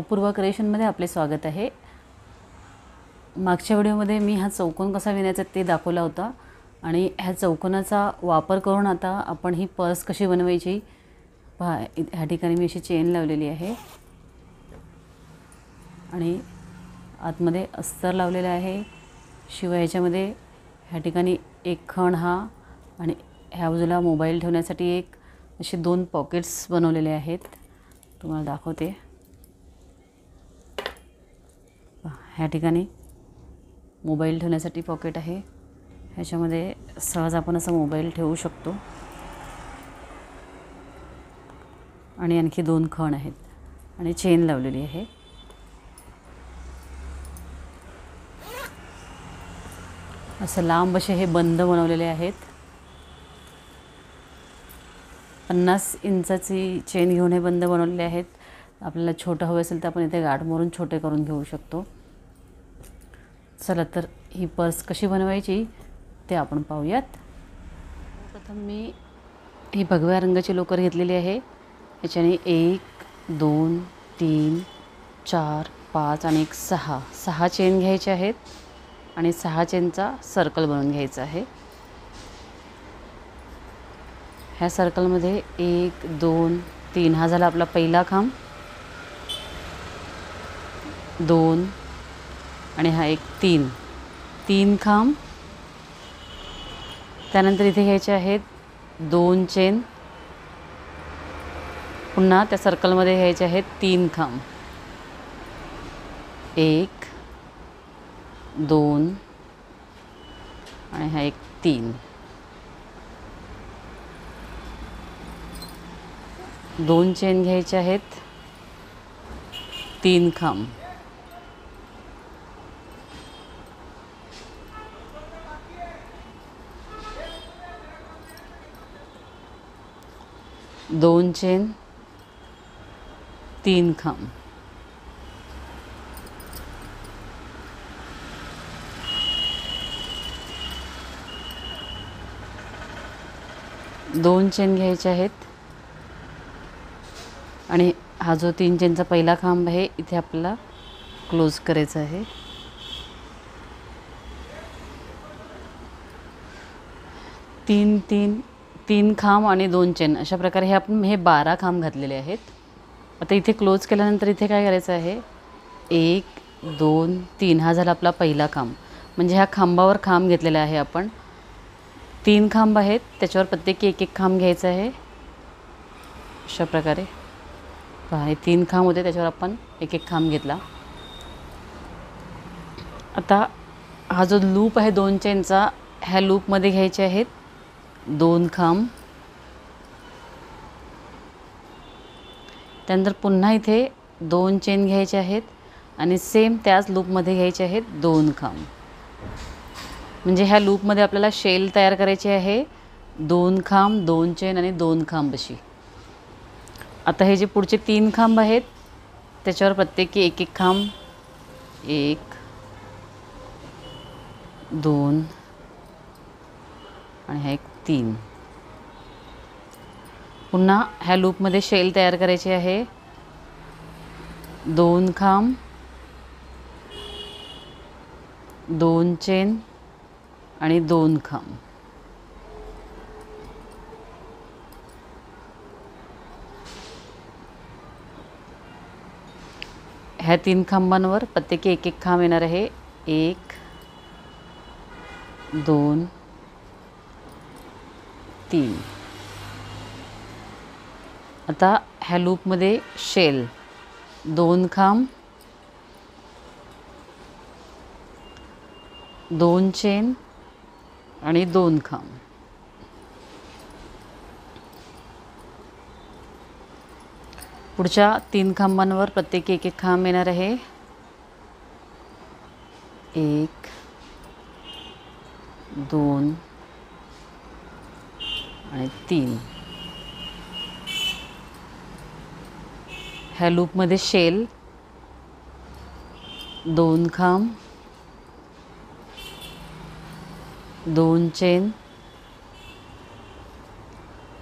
अपूर्वा क्रिएशनमध्ये आपले स्वागत आहे। मागच्या व्हिडिओमध्ये मी हा चौकोन कसा विणायचा ते दाखवला होता आणि ह्या चौकोनाचा वापर करून आता आपण ही पर्स कशी बनवायची पहा। ह्या ठिकाणी मी अशी चेन लावलेली आहे आणि आतमध्ये अस्तर लावलेला आहे। शिवाय ह्याच्यामध्ये ह्या ठिकाणी एक खण हा आणि ह्या बाजूला मोबाईल ठेवण्यासाठी एक असे दोन पॉकेट्स बनवलेले आहेत। तुम्हाला दाखवते। ह्या ठिकाणी मोबाईल ठेवण्यासाठी पॉकेट आहे। ह्याच्यामध्ये सहज आपण असा मोबाईल ठेवू शकतो आणि आणखी दोन खण आहेत आणि चेन लावलेली आहे। असं लांब असे हे बंद बनवलेले आहेत। 50 इंचाची चेन घेऊन हे बंद बनवलेले आहेत। आपल्याला छोटं हवं असेल तर आपण इथे गाठ मारून छोटे करून घेऊ शकतो। चला तर ही पर्स कशी बनवायची ते आपण पाहूयात। प्रथम मी ही भगव्या रंगाची लोकर घेतलेली आहे। याच्याने 1 2 3 4 5 आणि 6 चेन घ्यायचे आहेत आणि 6 चेनचा सर्कल बनवून घ्यायचा आहे। ह्या सर्कलमध्ये 1 2 3 हा झाला आपला पहिला खांब, 2 आणि हा एक 3 खांब। त्यानंतर इथे घ्यायचे आहेत 2 चेन, पुन्हा त्या सर्कलमध्ये घ्यायचे आहेत 3 खांब, 1 2 आणि हा एक 3। 2 चेन घ्यायचे आहेत, 3 खांब, 2 चेन, 3 खांब, 2 चेन घ्यायचे आहेत आणि हा जो 3 चेनचा पहिला खांब आहे इथे आपल्याला क्लोज करायचा आहे। 3 खांब आणि 2 चेन अशा प्रकारे आपण 12 खांब घातलेले आहेत। आता इथे क्लोज केल्यानंतर इथे काय करायचं आहे, 1 2 3 हा झाला आपला पहिला खांब। म्हणजे ह्या खांबावर खांब घेतलेला आहे आपण। 3 खांब आहेत, त्याच्यावर प्रत्येकी एक खांब घ्यायचा आहे। अशा प्रकारे पहा, हे 3 खांब होते, त्याच्यावर आपण एक खांब घेतला। आता हा जो लूप आहे 2 चेनचा, ह्या लूपमध्ये घ्यायचे आहेत 2 खांब। त्यानंतर पुन्हा इथे 2 चेन घ्यायचे आहेत आणि सेम त्याच लूपमध्ये घ्यायचे आहेत 2 खांब। म्हणजे ह्या लूपमध्ये आपल्याला शेल तयार करायची आहे। 2 खांब, 2 चेन आणि 2 खांब अशी। आता हे जे पुढचे 3 खांब आहेत त्याच्यावर प्रत्येकी एक खांब, 1 2 आणि हा एक 3। पुन्हा ह्या लूपमध्ये शेल तयार करायची आहे। 2 खांब, 2 चेन आणि 2 खांब। ह्या 3 खांबांवर प्रत्येकी एक खांब येणार आहे। 1 2 3। आता ह्या लूपमध्ये शेल 2 खांब, 2 चेन आणि 2 खांब। पुढच्या 3 खांबांवर प्रत्येकी एक खांब येणार आहे। 1 2 आणि 3। ह्या लूपमध्ये शेल 2 खांब, 2 चेन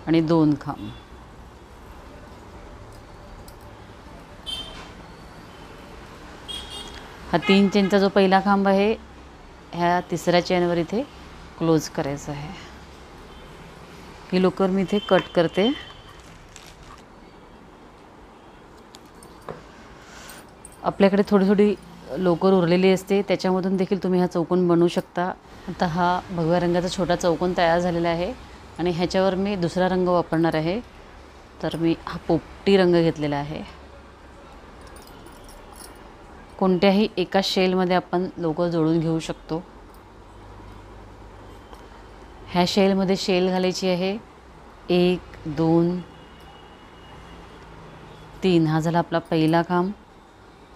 आणि 2 खांब। हा 3 चेनचा जो पहिला खांब आहे ह्या तिसऱ्या चेनवर इथे क्लोज करायचा आहे. ही लोकर मी इथे कट करते. आपल्याकडे थोडी थोडी लोकर उरलेली असते, त्याच्यामधून देखील तुम्ही हा चौकोन बनवू शकता. आता हा भगव्या रंगाचा छोटा चौकोन तयार झालेला आहे आणि ह्याच्यावर मी दुसरा रंग वापरणार आहे. तर मी हा पोपटी रंग घेतलेला आहे. कोणत्याही एका शेलमध्ये आपण लोकर जोडून घेऊ शकतो. ह्या शेलमध्ये शेल घालायची आहे 1 2 3. हा झाला आपला पहिला खांब.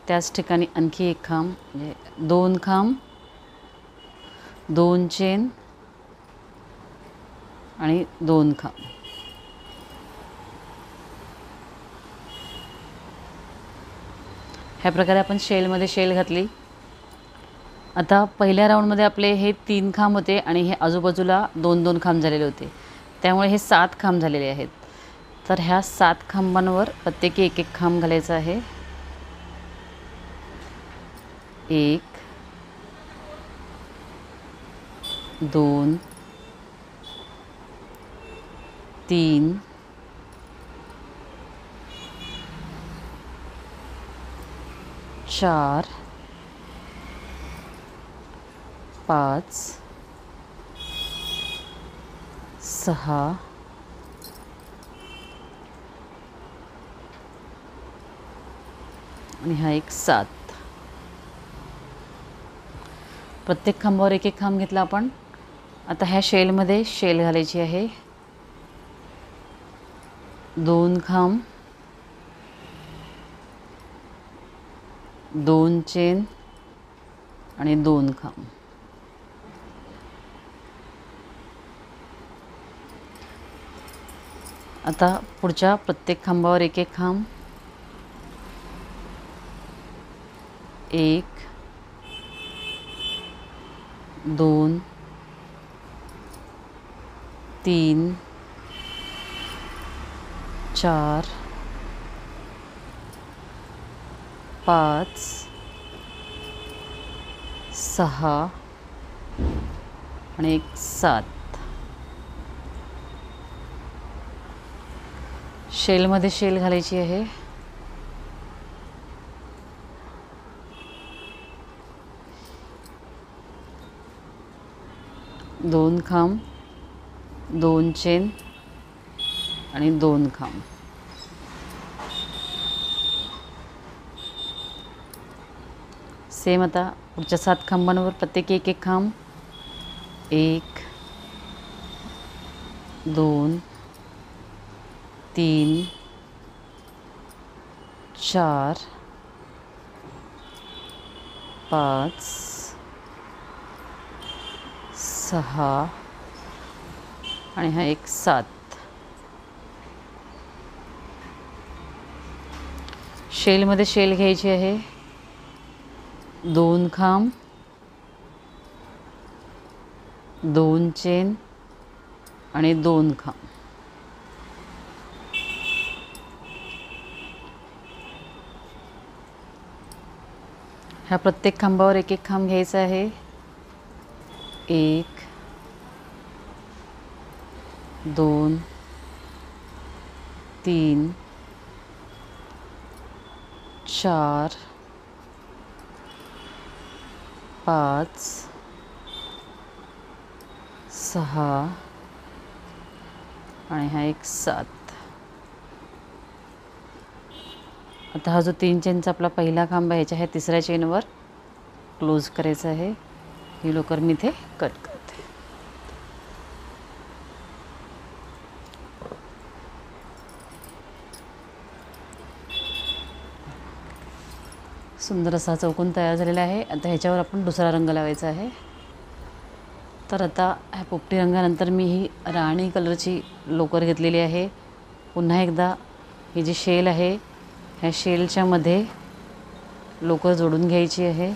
त्याच ठिकाणी आणखी एक खांब, म्हणजे 2 खांब, 2 चेन आणि 2 खांब. ह्या प्रकारे आपण शेलमध्ये शेल घातली. आता पहिल्या राऊंडमध्ये आपले हे 3 खांब होते आणि हे आजूबाजूला 2-2 खांब झालेले होते, त्यामुळे हे 7 खांब झालेले आहेत. तर ह्या 7 खांबांवर प्रत्येकी एक एक खांब घालायचा आहे. 1 2 3 4 5 6 आणि हा एक 7. प्रत्येक खांबावर एक एक खांब घेतला आपण. आता ह्या शेलमध्ये शेल घालायची आहे. 2 खांब, 2 चेन आणि 2 खांब. आता पुढच्या प्रत्येक खांबावर एक एक खांब. 1 2 3 4 5 6 आणि एक 7. शेलमध्ये शेल घालायची आहे. 2 खांब, 2 चेन आणि 2 खांब. सेम आता पुढच्या 7 खांबांवर प्रत्येकी एक एक खांब. 1 2 3 4 5 6 आणि हा एक 7. शेलमध्ये शेल घ्यायची आहे. 2 खांब, 2 चेन आणि 2 खांब. ह्या प्रत्येक खांबावर एक एक खांब घ्यायचा आहे. 1 2 3 4 5 6 आणि हा एक 7. आता हा जो 3 चेनचा आपला पहिला खांब आहे ह्याच्या ह्या तिसऱ्या चेनवर क्लोज करायचा आहे. ही लोकर मी इथे कट करते. सुंदर असा चौकोन तयार झालेला आहे. आता ह्याच्यावर आपण दुसरा रंग लावायचा आहे. तर आता ह्या पोपटी रंगानंतर मी ही राणी कलरची लोकर घेतलेली आहे. पुन्हा एकदा ही जी शेल आहे ह्या शेलच्या मध्ये लोकर जोडून घ्यायची आहे.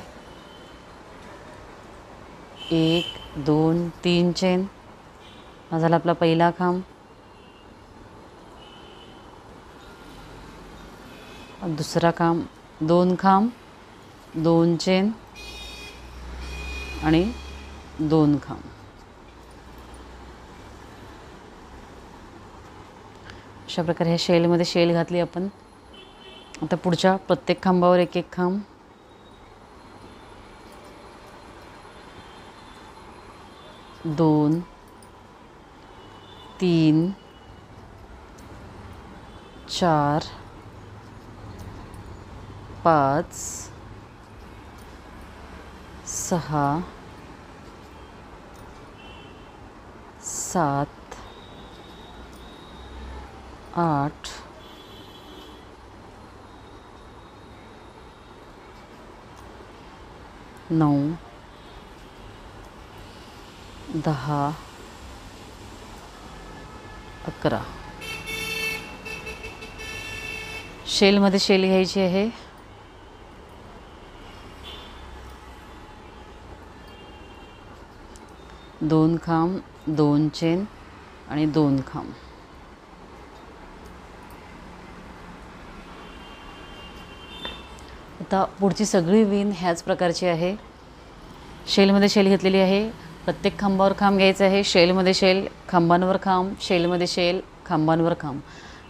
1 2 3 चेन. हा झाला आपला पहिला खांब. दुसरा खांब, 2 खांब, 2 चेन आणि 2 खांब. अशा प्रकारे ह्या शेलमध्ये शेल घातली आपण. आता पुढच्या प्रत्येक खांबावर एक एक खांब. 2 3 4 5 6 7 8 9 10 11. शेलमध्ये शेल घ्यायची आहे. दोन खांब, 2 चेन आणि 2 खांब. आता पुढची सगळी विण ह्याच प्रकारची आहे. शेलमध्ये शेल घेतलेली आहे. प्रत्येक खांबावर खांब घ्यायचा आहे. शेलमध्ये शेल, खांबांवर खांब, शेलमध्ये शेल, खांबांवर खांब.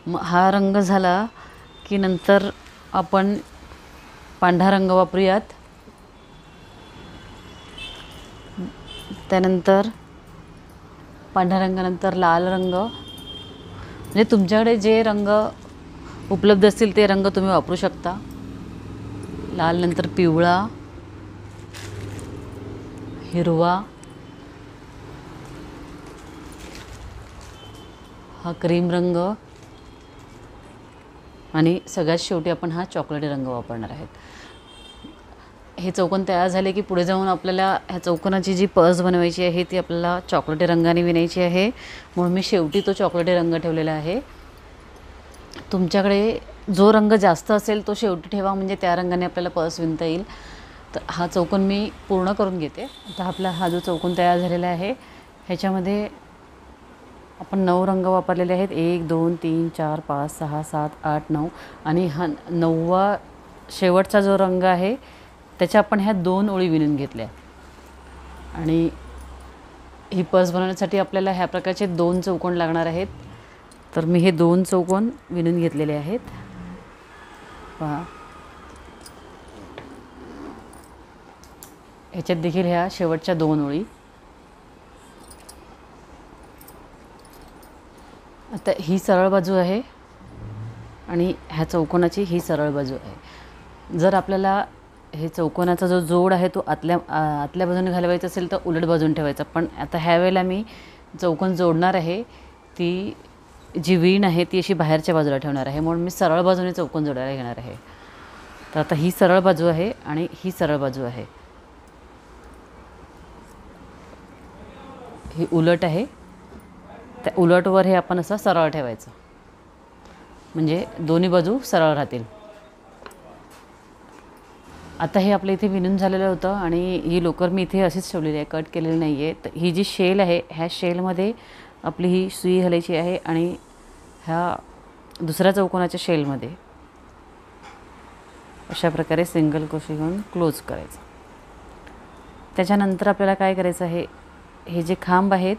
मग हा रंग झाला की नंतर आपण पांढरा रंग वापरूयात. त्यानंतर पांढऱ्या रंगानंतर लाल रंग, म्हणजे तुमच्याकडे जे रंग उपलब्ध असतील ते रंग तुम्ही वापरू शकता. लाल नंतर पिवळा, हिरवा, हा क्रीम रंग आणि सगळ्यात शेवटी आपण हा चॉकलेटी रंग वापरणार आहेत. हे चौकोन तयार झाले की पुढे जाऊन आपल्याला ह्या चौकोनाची जी पर्स बनवायची आहे ती आपल्याला चॉकलेटी रंगाने विणायची आहे. म्हणून मी शेवटी तो चॉकलेटी रंग ठेवलेला आहे. तुमच्याकडे जो रंग जास्त असेल तो शेवटी ठेवा, म्हणजे त्या रंगाने आपल्याला पर्स विणता येईल. तर हा चौकोन मी पूर्ण करून घेते. आता आपला हा जो चौकोन तयार झालेला आहे ह्याच्यामध्ये आपण 9 रंग वापरलेले आहेत. 1 2 3 4 5 6 7 8 9 आणि हा 9वा शेवटचा जो रंग आहे त्याच्या आपण ह्या 2 ओळी विणून घेतल्या. आणि ही पर्स बनवण्यासाठी आपल्याला ह्या प्रकारचे 2 चौकोन लागणार आहेत. तर मी हे 2 चौकोन विणून घेतलेले आहेत. पहा, ह्याच्यात देखील ह्या शेवटच्या 2 ओळी. आता ही सरळ बाजू आहे आणि ह्या चौकोनाची ही सरळ बाजू आहे. जर आपल्याला हे चौकोनाचा जो जोड आहे तो आतल्या बाजूने घालवायचा असेल तर उलट बाजूने ठेवायचा. पण आता ह्या वेळेला मी चौकोन जोडणार आहे, ती जी वीण आहे ती अशी बाहेरच्या बाजूला ठेवणार आहे. म्हणून मी सरळ बाजूने चौकोन जोडायला घेणार आहे. तर आता ही सरळ बाजू आहे आणि ही सरळ बाजू आहे. ही उलट आहे, त्या उलटवर हे आपण असं सरळ ठेवायचं, म्हणजे दोन्ही बाजू सरळ राहतील. आता हे आपल्या इथे विणून झालेलं होतं आणि ही लोकर मी इथे अशीच ठेवलेली आहे, कट केलेली नाही आहे. तर ही जी शेल आहे ह्या शेलमध्ये आपली ही सुई घालायची आहे आणि ह्या दुसऱ्या चौकोनाच्या शेलमध्ये अशा प्रकारे सिंगल क्रोशे घेऊन क्लोज करायचं. त्याच्यानंतर आपल्याला काय करायचं आहे, हे जे खांब आहेत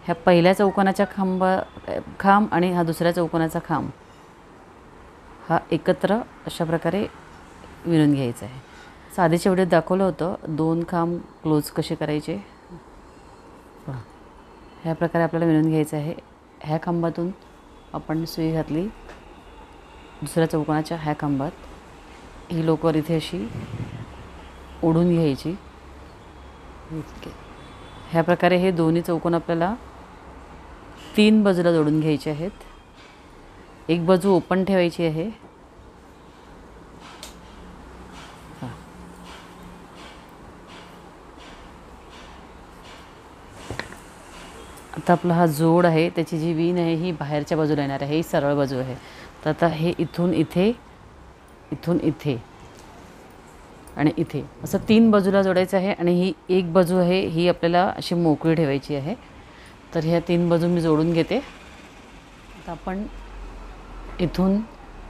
ह्या पहिल्या चौकोनाच्या खांब आणि हा दुसऱ्या चौकोनाचा खांब हा एकत्र अशा प्रकारे विणून घ्यायचं आहे. साधीच्या व्हिडिओत दाखवलं होतं 2 खांब क्लोज कसे करायचे. ह्या प्रकारे आपल्याला विणून घ्यायचं आहे. ह्या खांबातून आपण सुई घातली, दुसऱ्या चौकोनाच्या ह्या खांबात ही लोकर इथे अशी ओढून घ्यायची. ह्या प्रकारे हे दोन्ही चौकोन आपल्याला 3 बाजूला जोडून घ्यायचे आहेत. एक बाजू ओपन ठेवायची आहे. आता आपला हा जोड आहे त्याची जी वीण आहे ही बाहेरच्या बाजूला येणार आहे, ही सरळ बाजू आहे. तर आता हे इथून इथे, इथून इथे आणि इथे असं 3 बाजूला जोडायचं आहे. आणि ही एक बाजू आहे ही आपल्याला अशी मोकळी ठेवायची आहे. तर ह्या 3 बाजू मी जोडून घेते. आता आपण इथून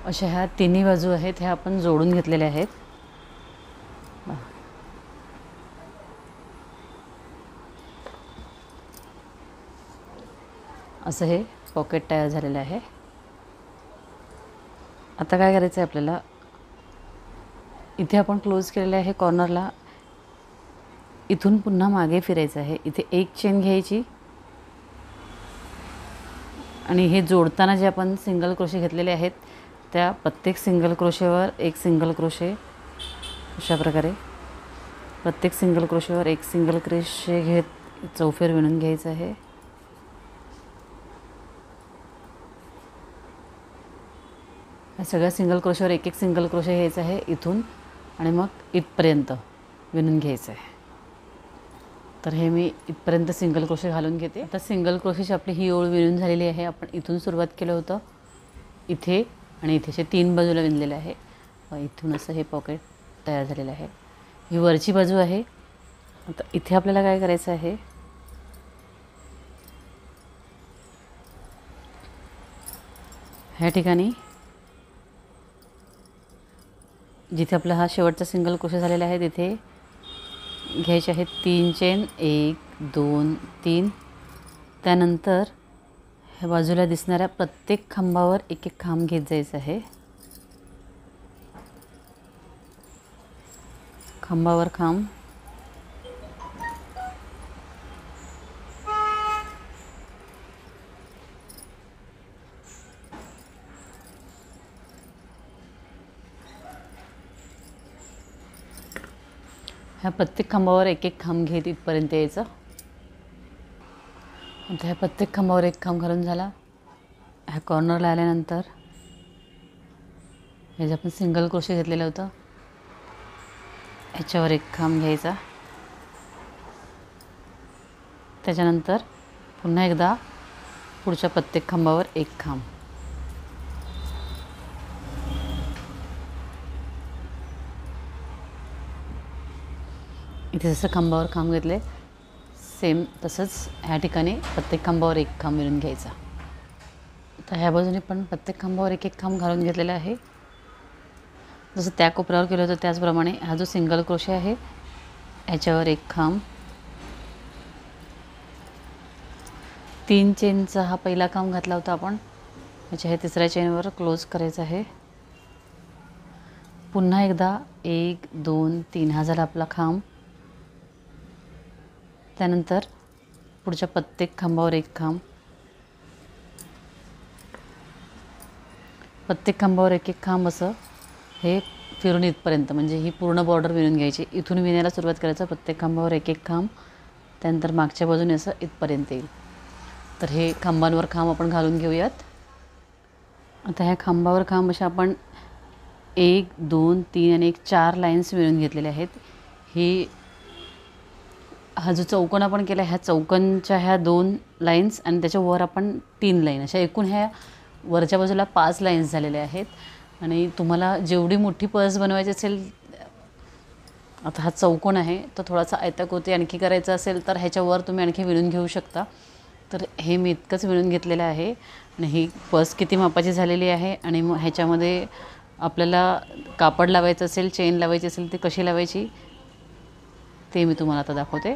अशा ह्या तिन्ही बाजू आहेत ह्या आपण जोडून घेतलेल्या आहेत. असं हे पॉकेट तयार झालेलं आहे. आता काय करायचं आहे आपल्याला, इथे आपण क्लोज केलेलं आहे कॉर्नरला, इथून पुन्हा मागे फिरायचं आहे. इथे एक चेन घ्यायची आणि हे जोडताना जे आपण सिंगल क्रोशे घेतलेले आहेत त्या प्रत्येक सिंगल क्रोशेवर एक सिंगल क्रोशे, अशा प्रकारे प्रत्येक सिंगल क्रोशेवर एक सिंगल क्रोशे घेत चौफेर विणून घ्यायचं आहे. या सगळ्या सिंगल क्रोशेवर एक एक सिंगल क्रोशे घ्यायचं आहे इथून आणि मग इथपर्यंत विणून घ्यायचं आहे. तर हे मी इथपर्यंत सिंगल क्रोशे घालून घेते. आता सिंगल क्रोशेची आपली ही ओळ विणून झालेली आहे. आपण इथून सुरुवात केलं होतं, इथे आणि इथेचे 3 बाजूला विणलेलं आहे. इथून असं हे पॉकेट तयार झालेलं आहे. ही वरची बाजू आहे. आता इथे आपल्याला काय करायचं आहे, ह्या ठिकाणी जिथे आपला हा शेवटचा सिंगल क्रोशे झालेला आहे तिथे घ्यायचे आहेत 3 चेन, 1 2 3. त्यानंतर ह्या बाजूला दिसणाऱ्या प्रत्येक खांबावर एक एक खांब घेत जायचं आहे. खांबावर खांब, ह्या प्रत्येक खांबावर एक एक खांब घेत इथपर्यंत यायचं. आता ह्या प्रत्येक खांबावर एक खांब घालून झाला. ह्या कॉर्नरला आल्यानंतर हे जे आपण सिंगल क्रोशे घेतलेलं होतं ह्याच्यावर एक खांब घ्यायचा. त्याच्यानंतर पुन्हा एकदा पुढच्या प्रत्येक खांबावर एक खांब. इथे जसं खांबावर खांब घेतले सेम तसंच ह्या ठिकाणी प्रत्येक खांबावर एक खांब विणून घ्यायचा. तर ह्या बाजूने पण प्रत्येक खांबावर एक एक खांब घालून घेतलेला आहे. जसं त्या कोपऱ्यावर केलं होतं त्याचप्रमाणे हा जो सिंगल क्रोशे आहे ह्याच्यावर एक खांब, 3 चेनचा हा पहिला खांब घातला होता आपण, ह्याच्या हे तिसऱ्या चेनवर क्लोज करायचं आहे. पुन्हा एकदा 1 2 3 हा झाला आपला खांब. त्यानंतर पुढच्या प्रत्येक खांबावर एक खांब, प्रत्येक खांबावर एक एक खांब, असं हे फिरून इथपर्यंत म्हणजे ही पूर्ण बॉर्डर विणून घ्यायची. इथून विणायला सुरुवात करायचं, प्रत्येक खांबावर एक एक खांब, त्यानंतर मागच्या बाजूने असं इथपर्यंत येईल. तर हे खांबांवर खांब आपण घालून घेऊयात. आता ह्या खांबावर खांब अशा आपण 1 2 3 आणि 4 लाईन्स विणून घेतलेल्या आहेत. ही हा जो चौकोन आपण केला ह्या चौकोनच्या ह्या 2 लाईन्स आणि त्याच्यावर आपण 3 लाईन, अशा एकूण ह्या वरच्या बाजूला 5 लाईन्स झालेल्या आहेत. आणि तुम्हाला जेवढी मोठी पर्स बनवायची असेल, आता हा चौकोन आहे तो थोडासा आयताकृती आणखी करायचा असेल तर ह्याच्यावर तुम्ही आणखी विणून घेऊ शकता. तर हे मी इतकंच विणून घेतलेलं आहे. आणि ही पर्स किती मापाची झालेली आहे आणि मग ह्याच्यामध्ये आपल्याला कापड लावायचं असेल, चेन लावायची असेल, ती कशी लावायची ते मी तुम्हाला आता दाखवते.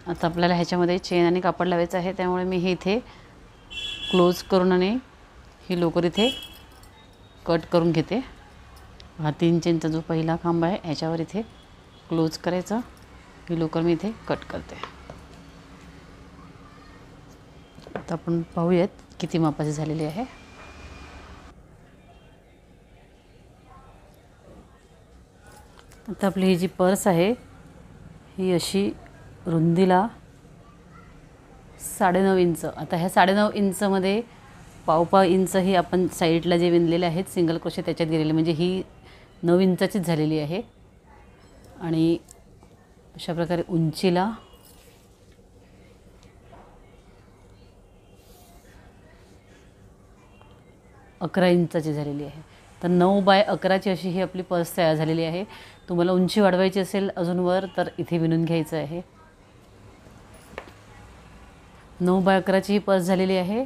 आता आपल्याला ह्याच्यामध्ये चेन आणि कापड लावायचं आहे, त्यामुळे मी हे इथे क्लोज करून आणि ही लोकर इथे कट करून घेते. हा 3 चेनचा जो पहिला खांब आहे ह्याच्यावर इथे क्लोज करायचं. ही लोकर मी इथे कट करते. आता आपण पाहूयात किती मापाची झालेली आहे. आता आपली ही जी पर्स आहे ही अशी रुंदीला 9.5 इंच. आता ह्या 9.5 इंचमध्ये पाव इंच ही आपण साईडला जे विणलेले आहेत सिंगल क्रोशे त्याच्यात गेलेले, म्हणजे ही 9 इंचाचीच झालेली आहे. आणि अशा प्रकारे उंचीला 11 इंचाची झालेली आहे. तर 9 बाय 11ची अशी ही आपली पर्स तयार झालेली आहे. तुम्हाला उंची वाढवायची असेल अजून वर तर इथे विणून घ्यायचं आहे. 9 बाय 11ची ही पर्स झालेली आहे.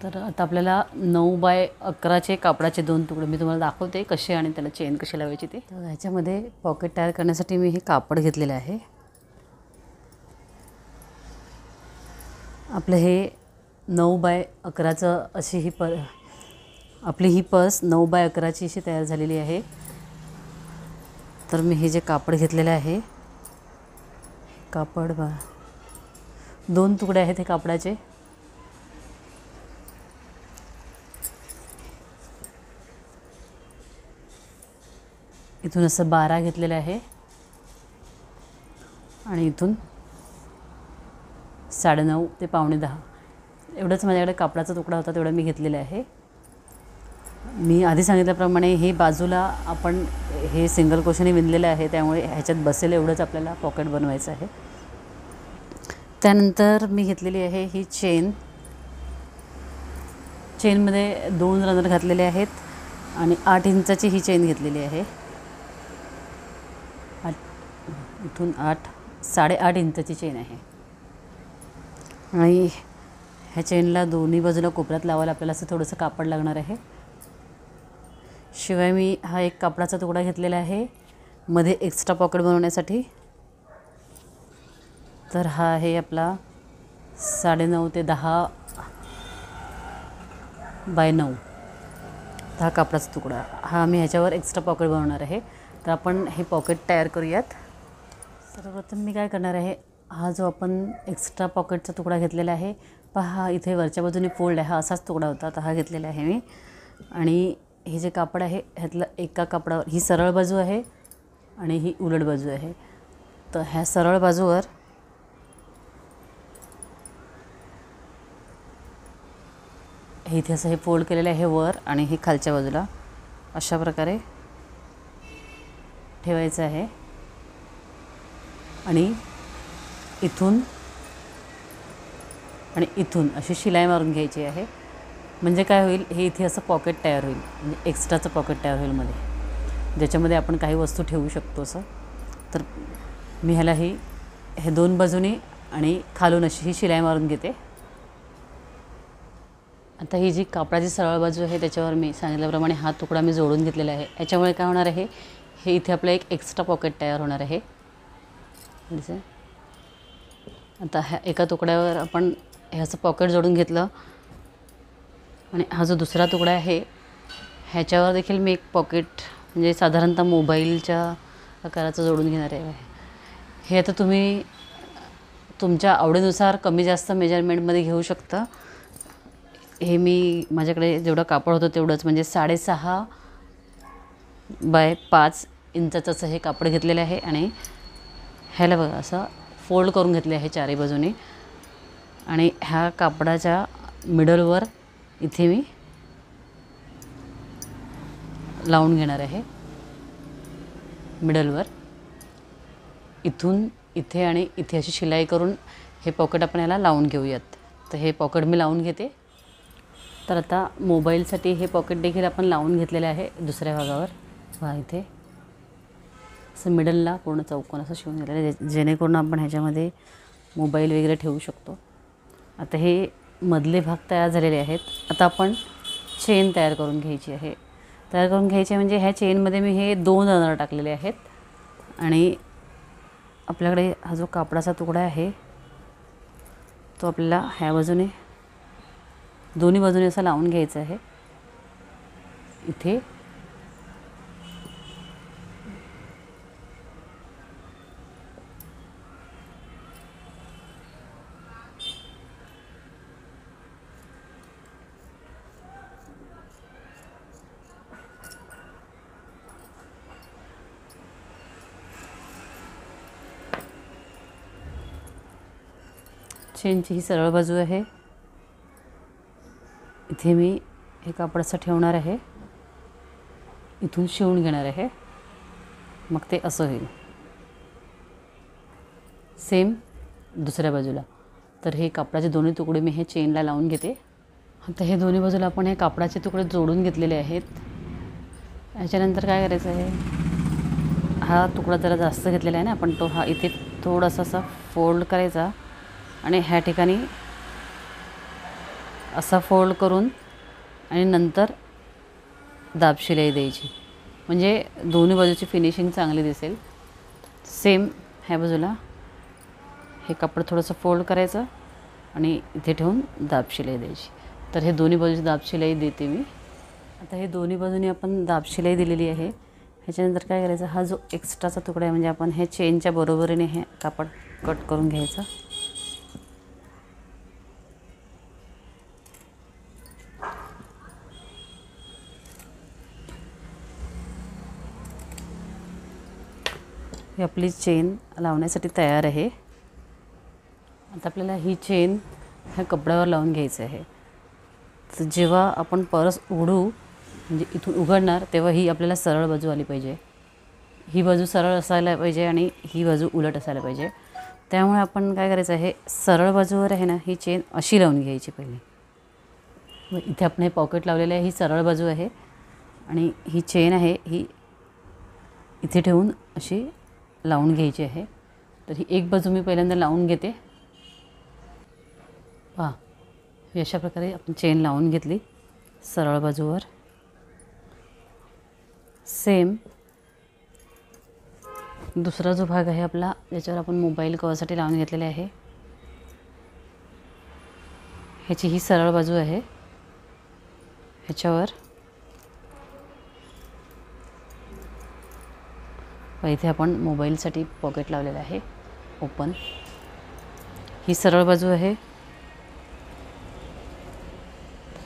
तर आता आपल्याला 9 बाय 11चे कापडाचे 2 तुकडे मी तुम्हाला दाखवते कसे आणि त्याला चेन कशी लावायची ते. तर ह्याच्यामध्ये पॉकेट तयार करण्यासाठी मी हे कापड घेतलेलं आहे. आपलं हे 9x11 अशी ही आपली ही पर्स 9x11 अशी तयार झालेली आहे। तर मी हे जे कापड घेतलेलं आहे, कापड 2 तुकडे आहेत हे कापडाचे। इथून असं 12 घेतलेलं आहे आणि इथून 9:30 ते 9:45 एवढंच माझ्याकडे कापडाचा तुकडा होता, तेवढा मी घेतलेला आहे। मी आधी सांगितल्याप्रमाणे हे बाजूला आपण हे सिंगल क्रोशेने विणलेलं आहे, त्यामुळे ह्याच्यात बसेल एवढंच आपल्याला पॉकेट बनवायचं आहे। त्यानंतर मी घेतलेली आहे ही चेनमध्ये 2 रनर घातलेले आहेत आणि 8 इंचाची ही चेन घेतलेली आहे। इथून 8.5 इंचाची चेन आहे आणि ह्या चेनला दोन्ही बाजूला कोपऱ्यात लावायला आपल्याला असं थोडंसं कापड लागणार आहे। शिवाय मी हा एक कापडाचा तुकडा घेतलेला आहे मध्ये एक्स्ट्रा पॉकेट बनवण्यासाठी। तर हा आहे आपला 9.5 ते 10x9 हा कापडाचा तुकडा, हा मी ह्याच्यावर एक्स्ट्रा पॉकेट बनवणार आहे। तर आपण हे पॉकेट तयार करूयात। सर्वप्रथम मी काय करणार आहे, हा जो आपण एक्स्ट्रा पॉकेटचा तुकडा घेतलेला आहे पहा, इथे वरच्या बाजूने फोल्ड आहे, हा असाच तुकडा होता, तर हा घेतलेला आहे मी। आणि हे जे कापड आहे ह्यातलं एका कापडावर ही सरळ बाजू आहे आणि ही उलट बाजू आहे। तर ह्या सरळ बाजूवर हे इथे असं हे फोल्ड केलेलं आहे वर आणि हे खालच्या बाजूला अशा प्रकारे ठेवायचं आहे आणि इथून आणि इथून अशी शिलाई मारून घ्यायची आहे। म्हणजे काय होईल, हे इथे असं पॉकेट तयार होईल, म्हणजे एक्स्ट्राचं पॉकेट तयार होईल मध्ये, ज्याच्यामध्ये आपण काही वस्तू ठेवू शकतो असं। तर मी ह्याला हे 2 बाजूनी आणि खालून अशी ही शिलाई मारून घेते। आता ही जी कापडाची सरळ बाजू आहे त्याच्यावर मी सांगितल्याप्रमाणे हा तुकडा मी जोडून घेतलेला आहे। याच्यामुळे काय होणार आहे, हे इथे आपलं एक एक्स्ट्रा पॉकेट तयार होणार आहे। आता ह्या एका तुकड्यावर आपण हे असं पॉकेट जोडून घेतलं आणि हा जो दुसरा तुकडा आहे ह्याच्यावर देखील मी एक पॉकेट म्हणजे साधारणतः मोबाईलच्या आकाराचं जोडून घेणार आहे। हे आता तुम्ही तुमच्या आवडीनुसार कमी जास्त मेजरमेंटमध्ये घेऊ शकता। हे मी माझ्याकडे जेवढं कापड होतं तेवढंच, म्हणजे 6.5x5 इंचाचं असं हे कापड घेतलेलं आहे आणि ह्याला बघा असं फोल्ड करून घेतले आहे चारी बाजूने आणि ह्या कापडाच्या मिडलवर इथे मी लावून घेणार आहे। मिडलवर इथून इथे आणि इथे अशी शिलाई करून हे पॉकेट आपण याला लावून घेऊयात। तर हे पॉकेट मी लावून घेते। तर आता मोबाईलसाठी हे पॉकेट देखील आपण लावून घेतलेले आहे दुसऱ्या भागावर, पहा इथे असं मिडलला पूर्ण चौकोन असं शिवून घेतलेलं आहे, जेणेकरून आपण ह्याच्यामध्ये मोबाईल वगैरे ठेवू शकतो। आता हे मधले भाग तयार झालेले आहेत। आता आपण चेन तयार करून घ्यायची आहे। म्हणजे ह्या चेनमध्ये मी हे 2 रनर टाकलेले आहेत आणि आपल्याकडे हा जो कापडाचा तुकडा आहे तो आपल्याला ह्या बाजूने दोन्ही बाजूने असं लावून घ्यायचं आहे। इथे चेनची ही सरळ बाजू आहे, इथे मी हे कापड असं ठेवणार आहे, इथून शिवून घेणार आहे, मग ते असं होईल। सेम दुसऱ्या बाजूला। तर हे कापडाचे दोन्ही तुकडे मी हे चेनला लावून घेते। आता हे दोन्ही बाजूला आपण हे कापडाचे तुकडे जोडून घेतलेले आहेत। याच्यानंतर काय करायचं आहे, हा तुकडा जरा जास्त घेतलेला आहे ना आपण, तो हा इथे थोडासा असा फोल्ड करायचा आणि ह्या ठिकाणी असा फोल्ड करून आणि नंतर दाब शिलाई द्यायची, म्हणजे दोन्ही बाजूची फिनिशिंग चांगली दिसेल। सेम ह्या बाजूला हे कापड थोडंसं फोल्ड करायचं आणि इथे ठेवून दाब शिलाई द्यायची. तर हे दोन्ही बाजूची दाब शिलाई देते मी. आता हे दोन्ही बाजूनी आपण दाब शिलाई दिलेली आहे. ह्याच्यानंतर काय करायचं, हा जो एक्स्ट्राचा तुकडा आहे म्हणजे आपण हे चेनच्या बरोबरीने हे कापड कट करून घ्यायचं. ही आपली चेन लावण्यासाठी तयार आहे. आता आपल्याला ही चेन ह्या कपड्यावर लावून घ्यायचं आहे. तर जेव्हा आपण पर्स उघडू म्हणजे इथून उघडणार तेव्हा ही आपल्याला सरळ बाजू आली पाहिजे. ही बाजू सरळ असायला पाहिजे आणि ही बाजू उलट असायला पाहिजे. त्यामुळे आपण काय करायचं आहे, सरळ बाजूवर आहे ना ही चेन अशी लावून घ्यायची पहिली. मग इथे आपण हे पॉकेट लावलेलं आहे, ही सरळ बाजू आहे आणि ही चेन आहे ही इथे ठेवून अशी लावून घ्यायची आहे. तर ही एक बाजू मी पहिल्यांदा लावून घेते. पहा, अशा प्रकारे आपण चेन लावून घेतली सरळ बाजूवर. सेम दुसरा जो भाग आहे आपला ज्याच्यावर आपण मोबाईल कवरसाठी लावून घेतलेले आहे, ह्याची ही सरळ बाजू आहे. ह्याच्यावर इथे आपण मोबाईलसाठी पॉकेट लावलेलं आहे ओपन. ही सरळ बाजू आहे.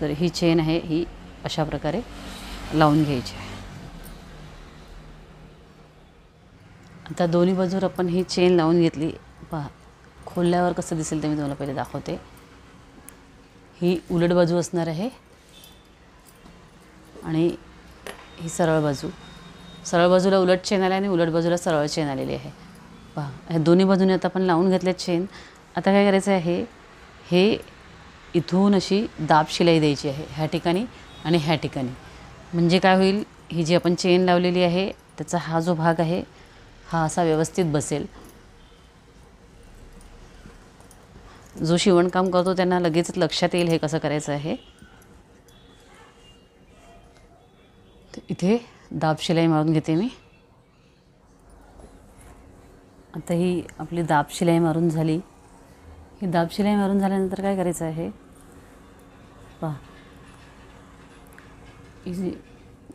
तर ही चेन आहे ही अशा प्रकारे लावून घ्यायची आहे. आता दोन्ही बाजूवर आपण ही चेन लावून घेतली. पहा, खोलल्यावर कसं दिसेल ते मी तुम्हाला पहिले दाखवते. ही उलट बाजू असणार आहे आणि ही सरळ बाजू. सरळ बाजूला उलट चेन आली आणि उलट बाजूला सरळ चेन आलेली आहे. पहा, ह्या दोन्ही बाजूने आता आपण लावून घेतले चेन. आता काय करायचं आहे, हे इथून अशी दाब शिलाई द्यायची आहे ह्या ठिकाणी आणि ह्या ठिकाणी. म्हणजे काय होईल, ही जी आपण चेन लावलेली आहे त्याचा हा जो भाग आहे हा असा व्यवस्थित बसेल. जो शिवणकाम करतो त्यांना लगेच लक्षात येईल हे कसं करायचं आहे. तर इथे दाब शिलाई मारून घेते मी. आता ही आपली दाब शिलाई मारून झाली. ही दाब शिलाई मारून झाल्यानंतर काय करायचं आहे, पहा, ही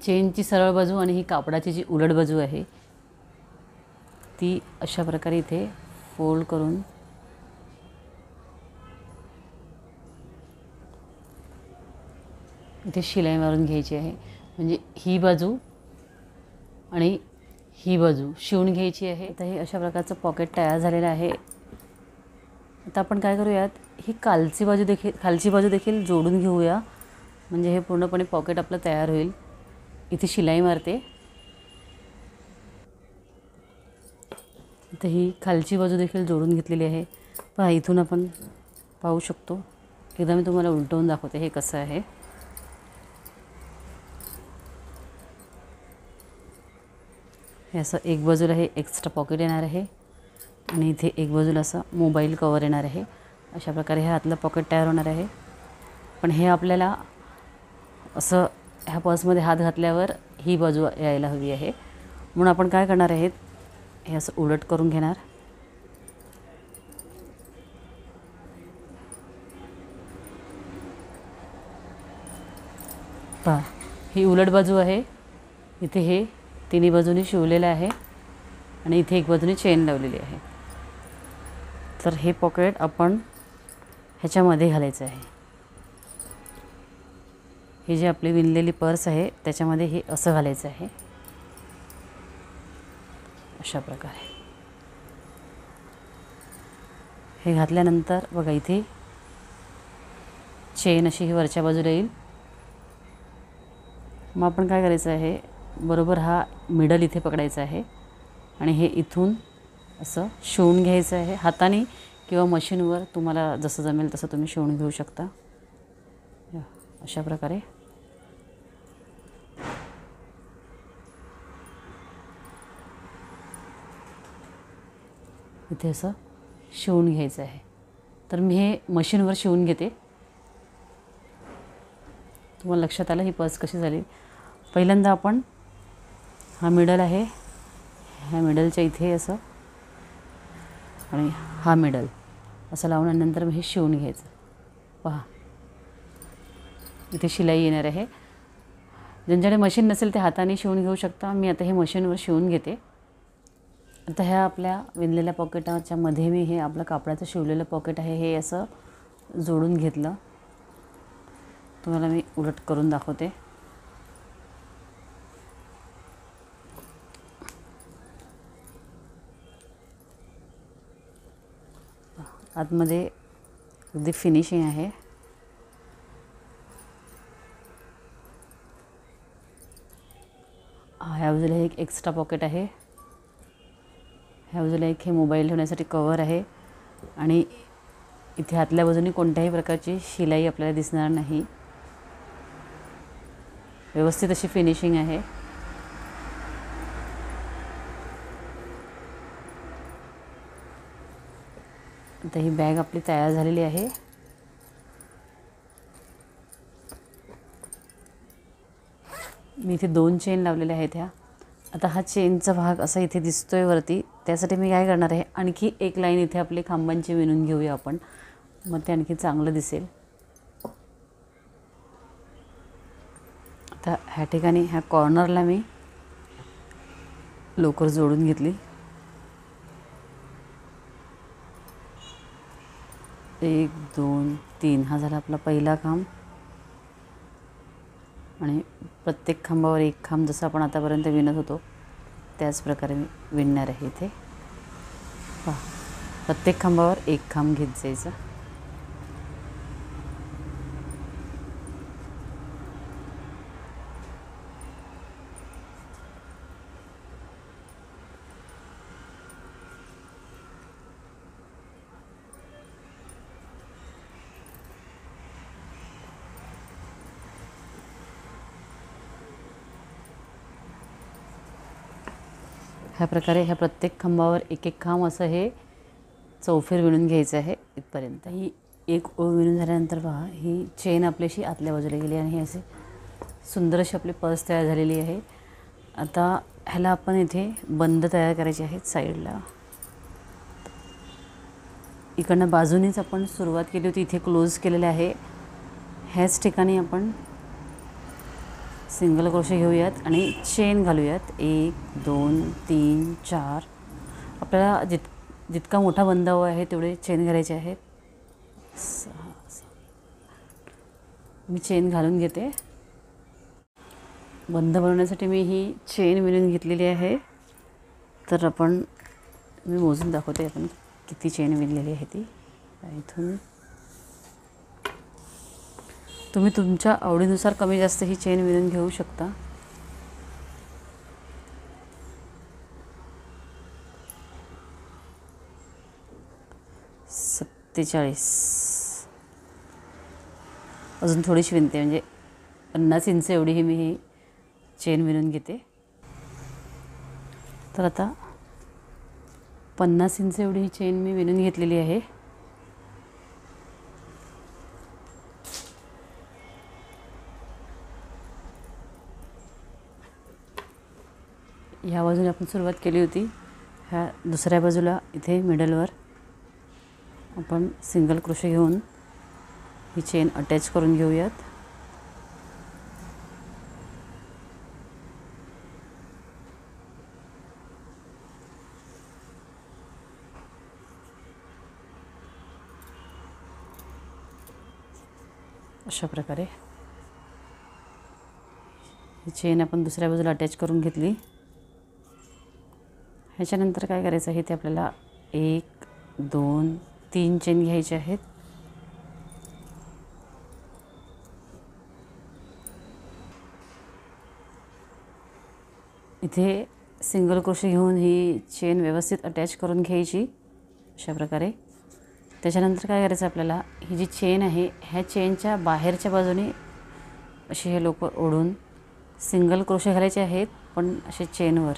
चेनची सरळ बाजू आणि ही कापडाची जी उलट बाजू आहे ती अशा प्रकारे इथे फोल्ड करून इथे शिलाई मारून घ्यायची आहे. म्हणजे ही बाजू आणि ही बाजू शिवून घ्यायची आहे. आता हे अशा प्रकारचं पॉकेट तयार झालेलं आहे. आता आपण काय करूयात, ही खालची बाजू देखील जोडून घेऊया. म्हणजे हे पूर्णपणे पॉकेट आपलं तयार होईल. इथे शिलाई मारते. इथे ही खालची बाजू देखील जोडून घेतलेली आहे. पहा, इथून आपण पाहू शकतो. एकदा मी तुम्हाला उलटवून दाखवते हे कसं आहे. हे असं एक बाजूला हे एक्स्ट्रा पॉकेट येणार आहे आणि इथे एक बाजूला असं मोबाईल कवर येणार आहे. अशा प्रकारे हे आतलं पॉकेट तयार होणार आहे. पण हे आपल्याला असं ह्या पर्समध्ये हात घातल्यावर ही बाजू यायला हवी आहे. म्हणून आपण काय करणार आहेत, हे असं उलट करून घेणार. पहा, ही उलट बाजू आहे. इथे हे तिन्ही बाजूनी शिवलेलं आहे आणि इथे एक बाजूने चेन लावलेली आहे. तर हे पॉकेट आपण ह्याच्यामध्ये घालायचं आहे. हे जे आपली विणलेली पर्स आहे त्याच्यामध्ये हे असं घालायचं आहे अशा प्रकारे. हे घातल्यानंतर बघा इथे चेन अशी ही वरच्या बाजूला येईल. मग आपण काय करायचं आहे, बरोबर हा मिडल इथे पकडायचा आहे आणि हे इथून असं शिवून घ्यायचं आहे हाताने किंवा मशीनवर. तुम्हाला जसं जमेल तसं तुम्ही शिवून घेऊ शकता अशा प्रकारे. इथे असं शिवून घ्यायचं आहे. तर मी हे मशीनवर शिवून घेते. तुम्हाला लक्षात आलं ही पर्स कशी झाली. पहिल्यांदा आपण हा मिडल आहे, ह्या मिडलच्या इथे असं आणि हा मिडल असं लावून आणि नंतर हे शिवून घ्यायचं. पहा इथे शिलाई येणार आहे. ज्यांच्याकडे मशीन नसेल ते हाताने शिवून घेऊ शकता. मी आता हे मशीनवर शिवून घेते. आता ह्या आपल्या विणलेल्या पॉकेटाच्या मध्ये मी हे आपलं कापडाचं शिवलेलं पॉकेट आहे हे असं जोडून घेतलं. तुम्हाला मी उलट करून दाखवते. आतमध्ये अगदी फिनिशिंग आहे. ह्या बाजूला एक एक्स्ट्रा पॉकेट आहे. ह्या बाजूला एक हे मोबाईल ठेवण्यासाठी कवर आहे आणि इथे आतल्या बाजूने कोणत्याही प्रकारची शिलाई आपल्याला दिसणार नाही. व्यवस्थित अशी फिनिशिंग आहे. आता ही बॅग आपली तयार झालेली आहे. मी इथे 2 चेन लावलेल्या आहेत ह्या. आता हा चेनचा भाग असा इथे दिसतोय वरती. त्यासाठी मी काय करणार आहे, आणखी एक लाईन इथे आपली खांबांची विणून घेऊया आपण. मग ते आणखी चांगलं दिसेल. आता ह्या ठिकाणी ह्या कॉर्नरला मी लोकर जोडून घेतली. 1 2 3 हा झाला आपला पहिला खांब आणि प्रत्येक खांबावर एक खांब जसं आपण आतापर्यंत विणत होतो त्याच प्रकारे मी विणणार आहे. इथे पहा प्रत्येक खांबावर एक खांब घेत जायचा. ह्या प्रकारे ह्या प्रत्येक खांबावर एक एक खांब असं हे चौफेर विणून घ्यायचं आहे इथपर्यंत. ही एक ओळ विणून झाल्यानंतर पहा ही चेन आपल्याशी आतल्या बाजूला गेली आणि ही असे सुंदर अशी आपली पर्स तयार झालेली आहे. आता ह्याला आपण इथे बंद तयार करायचे आहेत साईडला. इकडनं बाजूनेच आपण सुरुवात केली होती, इथे क्लोज केलेले आहे. ह्याच ठिकाणी आपण सिंगल क्रोशे घेऊयात आणि चेन घालूयात. 1 2 3 4 आपल्याला जितका मोठा बंद हवा आहे तेवढे चेन घालायचे आहेत. 6 मी चेन घालून घेते. बंद बनवण्यासाठी मी ही चेन विणून घेतलेली आहे. तर मी मोजून दाखवते आपण किती चेन विणलेली आहे ती. इथून तुम्ही तुमच्या आवडीनुसार कमी जास्त ही चेन विणून घेऊ शकता. सत्तेचाळीस अजून थोडीशी विणते म्हणजे 50 इंच एवढी ही मी ही चेन विणून घेते. तर आता 50 इंच एवढी ही चेन मी विणून घेतलेली आहे. ह्या बाजूने आपण सुरुवात केली होती. ह्या दुसऱ्या बाजूला इथे मिडलवर आपण सिंगल क्रोशे घेऊन ही चेन अटॅच करून घेऊयात. अशा प्रकारे ही चेन आपण दुसऱ्या बाजूला अटॅच करून घेतली. ह्याच्यानंतर काय करायचं आहे ते आपल्याला 1 2 3 चेन घ्यायचे आहेत. इथे सिंगल क्रोशे घेऊन ही चेन व्यवस्थित अटॅच करून घ्यायची अशा प्रकारे. त्याच्यानंतर काय करायचं आपल्याला, ही जी चेन आहे ह्या चेनच्या बाहेरच्या बाजूने अशी हे लोकर ओढून सिंगल क्रोशे घालायचे आहेत पण असे चेनवर.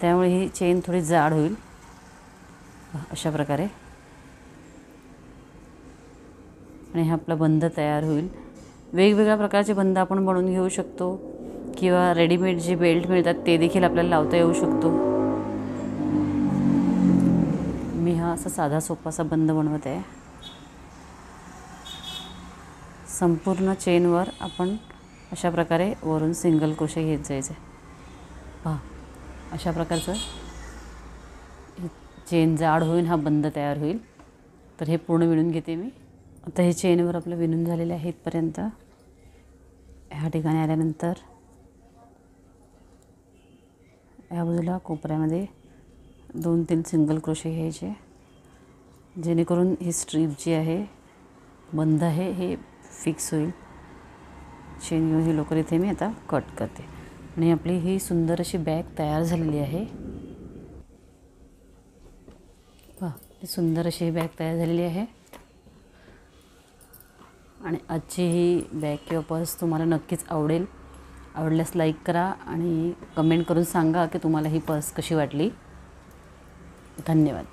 त्यामुळे ही चेन थोडी जाड होईल अशा प्रकारे आणि हा आपला बंद तयार होईल. वेगवेगळ्या प्रकारचे बंद आपण बनवून घेऊ शकतो किंवा रेडीमेड जे बेल्ट मिळतात ते देखील आपल्याला लावता येऊ शकतो. मी हा असा साधा सोपा असा बंद बनवत आहे. संपूर्ण चेनवर आपण अशा प्रकारे वरून सिंगल क्रोशे घेत जायचे. पहा अशा प्रकारचं चेन जाड होईल, हा बंद तयार होईल. तर हे पूर्ण विणून घेते मी. आता हे चेनवर आपलं विणून झालेले आहे इथपर्यंत. ह्या ठिकाणी आल्यानंतर या बाजूला कोपऱ्यामध्ये 2-3 सिंगल क्रोशे घ्यायचे, जेणेकरून ही स्ट्रीप जी आहे बंद आहे हे फिक्स होईल. चेन घेऊन ही लोकर इथे मी आता कट करते आणि आपली ही सुंदर अशी बॅग तयार झालेली आहे. पहा ही सुंदर अशी ही बॅग तयार झालेली आहे. आणि आजची ही बॅग किंवा पर्स तुम्हाला नक्कीच आवडेल. आवडल्यास लाईक करा आणि कमेंट करून सांगा की तुम्हाला ही पर्स कशी वाटली. धन्यवाद.